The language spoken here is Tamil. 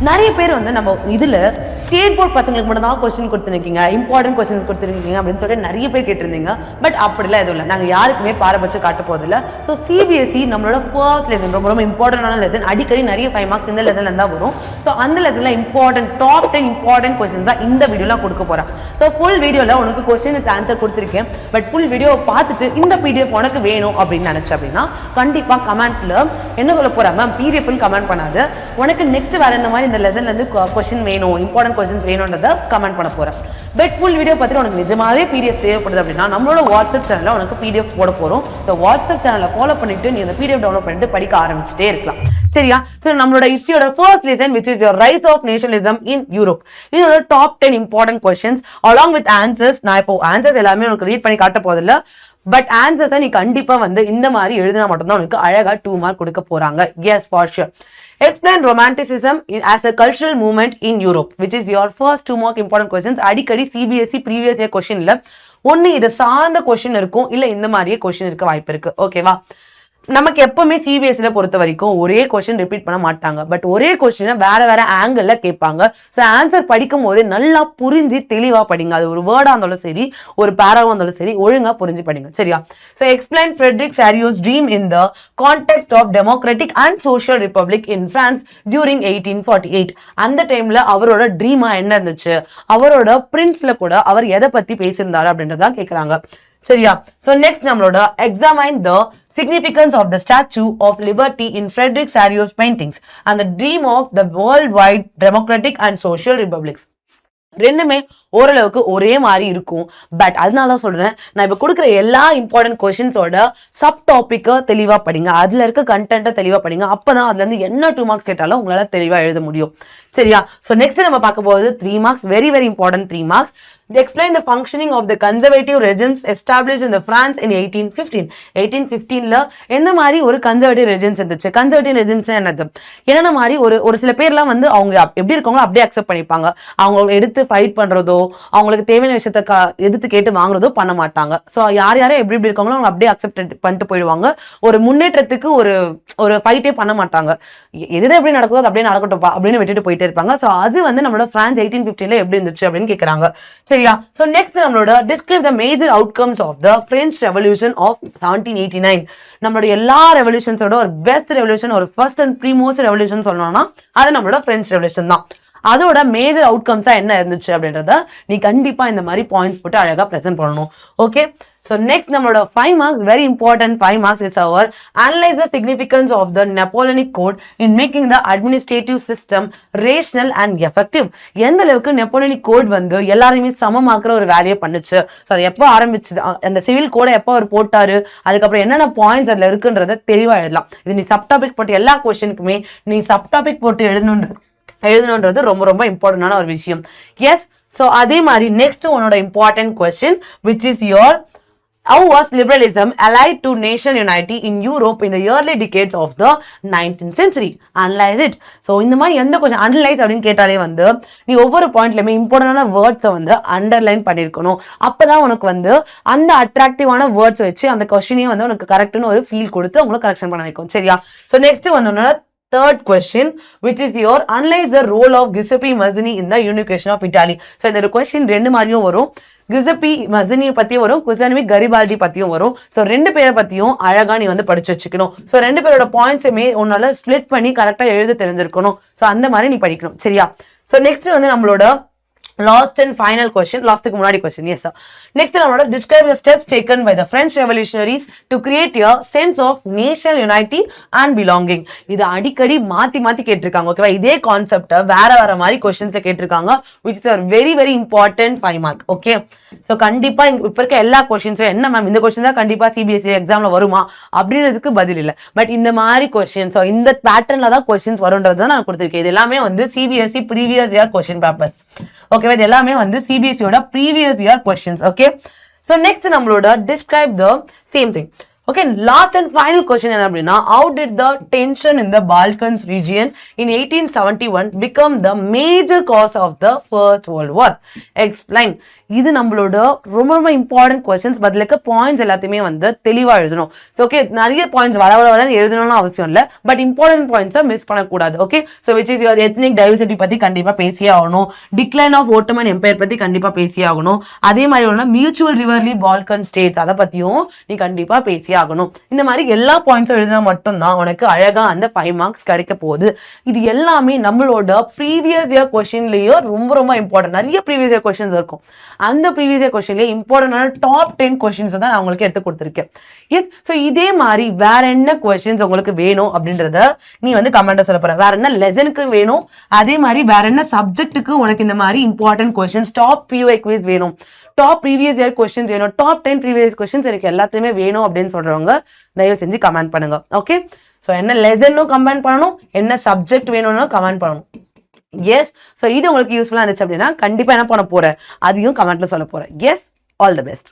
நிறைய பேர் வந்து நம்ம இதில் ஸ்டேட் போர்ட் பசங்களுக்கு மட்டும் தான் கொஸ்டின் கொடுத்துருக்கீங்க, இம்பார்ட்டன்ட் கொஸ்டின்ஸ் கொடுத்துருக்கீங்க அப்படின்னு சொல்லிட்டு நிறைய பேர் கேட்டிருந்தீங்க. பட் அப்படிலாம் எதுவும் இல்லை, நாங்கள் யாருக்குமே பாரபட்சம் காட்ட போதில்லை. ஸோ சிபிஎஸ்சி நம்மளோட ஃபர்ஸ்ட் லெசன் ரொம்ப ரொம்ப இம்பார்ட்டன்டான லெசன். அடிக்கடி நிறைய 5 மார்க்ஸ் இந்த லெசனில் தான் வரும். ஸோ அந்த லெசனில் இம்பார்ட்டன்ட் டாப் 10 இம்பார்ட்டன்ட் கொஸ்டின்ஸ் தான் இந்த வீடியோவில் கொடுக்க போகிறேன். ஸோ ஃபுல் வீடியோவில் உனக்கு கொஸ்டினுக்கு ஆன்சர் கொடுத்துருக்கேன். பட் ஃபுல் வீடியோவை பார்த்துட்டு இந்த பிடிஎஃப் உனக்கு வேணும் அப்படின்னு நினச்ச அப்படின்னா கண்டிப்பாக கமெண்ட்டில் என்ன சொல்ல போகிறேன் மேம் பிடிஎஃப்னு கமெண்ட் பண்ணாது, உனக்கு நெக்ஸ்ட் வேறு இந்த மாதிரி இந்த லெசன்லேருந்து கொஸ்டின் வேணும், இம்பார்ட்டன்ட் கொஸ்டின்ஸ் வேணுன்றதை கமெண்ட் பண்ண போகிறேன். பட் ஃபுல் வீடியோ பார்த்துட்டு உனக்கு நிஜமாவே பிடிஎஃப் தேவைப்படுது அப்படின்னா நம்மளோட வாட்ஸ்அப் சேனலில் உனக்கு பிடிஎஃப் போட போகிறோம். ஸோ வாட்ஸ்அப் சேனலை ஃபாலோ பண்ணிட்டு நீ அந்த பிடிஎஃப் டவுன்லோட் பண்ணிட்டு படிக்க ஆரம்பிச்சுட்டே இருக்கலாம். சரியா? ஸோ நம்மளோட ஹிஸ்டரியோட first lesson which is your rise of nationalism in Europe. இதோட top 10 important questions along with answers. நான் இப்போ ஆன்சர்ஸ் எல்லாமே உனக்கு ரீட் பண்ணி காட்ட போதில்லை. பட் ஆன்சர்ஸை நீ கண்டிப்பாக வந்து இந்த மாதிரி எழுதினா மட்டும்தான் உனக்கு அழகாக 2 மார்க் கொடுக்க போகிறாங்க. Yes for sure. Explain romanticism as a cultural movement in Europe, which is your first 2 mark important questions. அடிக்கடி சிபிஎஸ்சி ப்ரீவியஸ் இயர் கொஸ்டின்ல ஒன்று இதை சார்ந்த கொஸ்டின் இருக்கும், இல்லை இந்த மாதிரியே கொஸ்டின் இருக்க வாய்ப்பு இருக்கு. ஓகேவா? நமக்கு எப்பவுமே சிபிஎஸ்சியில பொறுத்த வரைக்கும் ஒரே கொஸ்டின் ரிப்பீட் பண்ண மாட்டாங்க. பட் ஒரே கொஸ்டினை வேற வேற ஆங்கிள் கேட்பாங்க. ஸோ ஆன்சர் படிக்கும் போதே நல்லா புரிஞ்சு தெளிவா படிங்க. அது ஒரு வேர்டா இருந்தாலும் சரி, ஒரு பேராவா இருந்தாலும் சரி, ஒழுங்கா புரிஞ்சு படிங்க. சரியா? So explain Frederic Sorrieu's dream in the context of democratic and social republic in France during 1848. அந்த டைம்ல அவரோட ட்ரீமா என்ன இருந்துச்சு, அவரோட பிரின்ஸ்ல கூட அவர் எதை பத்தி பேசியிருந்தாரு அப்படின்றதான் கேட்கிறாங்க. சரியா? ஸோ நெக்ஸ்ட் நம்மளோட examine the significance of the Statue of Liberty in Frederick Sario's paintings and the dream of the worldwide democratic and social republics. ரெண்டுமே ஓரளவுக்கு ஒரே மாதிரி இருக்கும். பட் அதனால தான் சொல்றேன், நான் இப்போ கொடுக்குற எல்லா இம்பார்ட்டன்ட் கொஸ்டின்ஸோட சப் டாபிக்கை தெளிவாக படிங்க, அதுல இருக்க கண்டென்ட்டை தெளிவாக படிங்க. அப்பதான் அதுல இருந்து என்ன 2 மார்க்ஸ் கேட்டாலும் உங்களால தெளிவாக எழுத முடியும். சரியா? ஸோ நெக்ஸ்ட் நம்ம பார்க்க போகிறது 3 marks, very very important 3 marks. Explain the functioning of the conservative regimes established in the France in 1815. 1815ல எந்த மாதிரி ஒரு கன்சர்வேட்டிவ் ரெஜிம்ஸ் இருந்துச்சு. கன்சர்வேட்டிவ் ரெஜிம்ஸ் என்னது, என்னென்ன மாதிரி ஒரு சில பேர்லாம் வந்து அவங்க எப்படி இருக்காங்களோ அப்படியே அக்செப்ட் பண்ணிப்பாங்க. அவங்க எடுத்து ஃபைட் பண்றதோ, அவங்களுக்கு தேவையான விஷயத்த எதிர்த்து கேட்டு வாங்குறதோ பண்ண மாட்டாங்க. ஸோ யார் யாரும் எப்படி இருக்காங்களோ அவங்க அப்படியே அக்செப்ட் பண்ணிட்டு போயிடுவாங்க. ஒரு முன்னேற்றத்துக்கு ஒரு ஃபைட்டே பண்ண மாட்டாங்க. எது எப்படி நடக்குதோ அது அப்படியே நடக்கட்டும் அப்படின்னு விட்டுட்டு போயிட்டே இருப்பாங்க. ஸோ அது வந்து நம்மளோட பிரான்ஸ் 1815ல எப்படி இருந்துச்சு அப்படின்னு கேட்கறாங்க. சரியா? So next நம்மளோட describe the major outcomes of the French Revolution of 1789. நம்மளோட எல்லா ரெவல்யூஷன்ஸோட ஒரு பெஸ்ட் ரெவல்யூஷன், ஒரு ஃபர்ஸ்ட் அண்ட் ப்ரீமோஸ்ட் ரெவல்யூஷன் சொல்லணும்னா அது நம்மளோட பிரெஞ்ச் ரெவல்யூஷன் தான். அதோட மேஜர் அவுட்கம்ஸா என்ன இருந்துச்சு அப்படின்றத நீ கண்டிப்பா இந்த மாதிரி பாயிண்ட்ஸ் போட்டு அழகா பிரசன்ட் பண்ணணும். ஓகே? So next நம்மளோட 5 marks, very important 5 marks is our analyze the significance of the Napoleonic Code in making the administrative system rational and effective. எந்த அளவுக்கு நெப்போலியனிக் கோட் வந்து எல்லாரையுமே சமமாக்குற ஒரு வேலையை பண்ணுச்சு. ஸோ அது எப்போ ஆரம்பிச்சுது, அந்த சிவில் கோடை எப்போ அவர் போட்டாரு, அதுக்கப்புறம் என்னென்ன பாயிண்ட்ஸ் அதில் இருக்குன்றத தெளிவாக எழுதலாம். இது நீ சப்டாபிக் போட்டு எல்லா கொஸ்டினுக்குமே நீ சப்டாபிக் போட்டு எழுதணுன்றது ரொம்ப ரொம்ப இம்பார்ட்டன்டான ஒரு விஷயம். எஸ். ஸோ அதே மாதிரி நெக்ஸ்ட் உன்னோட important question which is your how was liberalism allied to nation unity in Europe in the early decades of the 19th century? Analyze it. So இந்த மாதிரி எந்த கொஸ்டின் அனலைஸ் அப்படின்னு கேட்டாலே வந்து நீ ஒவ்வொரு பாயிண்ட்லயுமே இம்பார்ட்டன்டான வேர்ட்ஸை வந்து அண்டர்லைன் பண்ணிருக்கணும். அப்பதான் உனக்கு வந்து அந்த அட்ராக்டிவான வேர்ட்ஸ் வச்சு அந்த கொஸ்டினையும் வந்து உனக்கு கரெக்ட்னு ஒரு ஃபீல் கொடுத்து அவங்களை கரெக்ஷன் பண்ண வைக்கும். சரியா? ஸோ நெக்ஸ்ட் வந்து third question, which is your analyze the role of Giuseppe Mazzini in the unification of Italy. So இந்த கொஸ்டின் ரெண்டு மாதிரியும் வரும். கியூசெப்பி மஸினி பத்தியும் வரும், குசானிமி கரிபால்டி பத்தியும் வரும். ஸோ 2 பேரை பத்தியும் அழகா நீ வந்து படிச்சு வச்சுக்கணும். ஸோ 2 பேரோட பாயிண்ட்ஸுமே உன்னால ஸ்பிளிட் பண்ணி கரெக்டா எழுத தெரிஞ்சிருக்கணும். ஸோ அந்த மாதிரி நீ படிக்கணும். சரியா? ஸோ நெக்ஸ்ட் வந்து நம்மளோட லாஸ்ட் அண்ட் ஃபைனல் கொஸ்டின், லாஸ்ட்டுக்கு முன்னாடி கொஸ்டின். Yes sir. நெக்ஸ்ட் நம்மளோட describe the steps taken by the French revolutionaries to create a sense of national unity and belonging. இது அடிக்கடி மாத்தி கேட்டிருக்காங்க. ஓகேவா? இதே கான்செப்டை வேற மாதிரி கொஸ்டின்ஸ்ல கேட்டிருக்காங்க. Which is very very important 5 mark. Okay? So கண்டிப்பா இப்ப இருக்க எல்லா கொஸ்டின்ஸும் என்ன மேம் இந்த கொஸ்டின் தான் கண்டிப்பா சிபிஎஸ்சி எக்ஸாம்ல வருமா அப்படின்றதுக்கு பதில் இல்லை. பட் இந்த மாதிரி கொஸ்டின்ஸ் இந்த பேட்டர்ன்ல தான் கொஸ்டின்ஸ் வரும்ன்றது தான் நான் கொடுத்துருக்கேன். இது எல்லாமே வந்து CBSE previous year question papers. ஓகேவா? இது எல்லாமே வந்து சிபிஎஸ்சியோட previous year questions. Okay? So next நம்மளோட describe the same thing. Okay, last and final question என்ன அப்படின்னா, how did the tension in the Balkans region in 1871 become the major cause of the First World War? Explain. இது நம்மளோட ரொம்ப ரொம்ப இம்பார்ட்டன்ட் கொஸ்டின்ஸ். பதில் இருக்க பாயிண்ட்ஸ் எல்லாத்தையுமே வந்து தெளிவா எழுதணும். ஓகே, நிறைய பாயிண்ட்ஸ் வர வர எழுதணும்னு அவசியம் இல்லை, பட் இம்பார்ட்டன்ட் பாயிண்ட்ஸை மிஸ் பண்ணக்கூடாது. Okay, so which is your ethnic diversity பத்தி கண்டிப்பா பேசியே ஆகணும். டிக்ளைன் ஆஃப் ஓட்டமன் எம்பையர் பத்தி கண்டிப்பா பேசியே ஆகணும். அதே மாதிரி ஒன்று மியூச்சுவல் ரிவர்லி பால்கன் ஸ்டேட்ஸ், அதை பத்தியும் நீ கண்டிப்பா பேசியே ஆகணும். இந்த மாதிரி எல்லா பாயிண்ட்ஸும் எழுதினா மட்டும்தான் உனக்கு அழகா அந்த 5 மார்க்ஸ் கிடைக்க போகுது. இது எல்லாமே நம்மளோட ப்ரீவியஸ் இயர் கொஸ்டின்லயும் ரொம்ப ரொம்ப இம்பார்ட்டன்ட். நிறைய ப்ரீவியஸ் இயர் கொஸ்டின்ஸ் இருக்கும். அந்த ப்ரீவியஸ் இயர் கொஸ்டின்ல இம்பார்ட்டன்டான டாப் 10 கொஸ்டின்ஸ் தான் நான் உங்களுக்கு எடுத்து கொடுத்துருக்கேன். எஸ், ஸோ இதே மாதிரி வேற என்ன கொஸ்டின்ஸ் உங்களுக்கு வேணும் அப்படின்றத நீ வந்து கமெண்ட்ல சொல்ல போற. வேற என்ன லெசனுக்கு வேணும், அதே மாதிரி வேற என்ன சப்ஜெக்ட்டுக்கு உனக்கு இந்த மாதிரி இம்பார்ட்டன்ட் கொஸ்டின்ஸ், டாப் பியூஐ குவிஸ் வேணும், டாப் ப்ரீவியஸ் இயர் கொஸ்டின்ஸ் வேணும், டாப் 10 ப்ரீவியஸ் கொஸ்டின்ஸ் எனக்கு எல்லாத்தையுமே வேணும் அப்படின்னு சொல்றவங்க தயவு செஞ்சு கமெண்ட் பண்ணுங்க. ஓகே, ஸோ என்ன லெசனும் கமெண்ட் பண்ணணும், என்ன சப்ஜெக்ட் வேணும்னு கமெண்ட் பண்ணணும். எஸ், ஸோ இது உங்களுக்கு யூஸ்ஃபுல்லாக இருந்துச்சு அப்படின்னா கண்டிப்பாக என்ன பண்ண போறேன், அதையும் கமெண்ட்ல சொல்ல போறேன். Yes, all the best.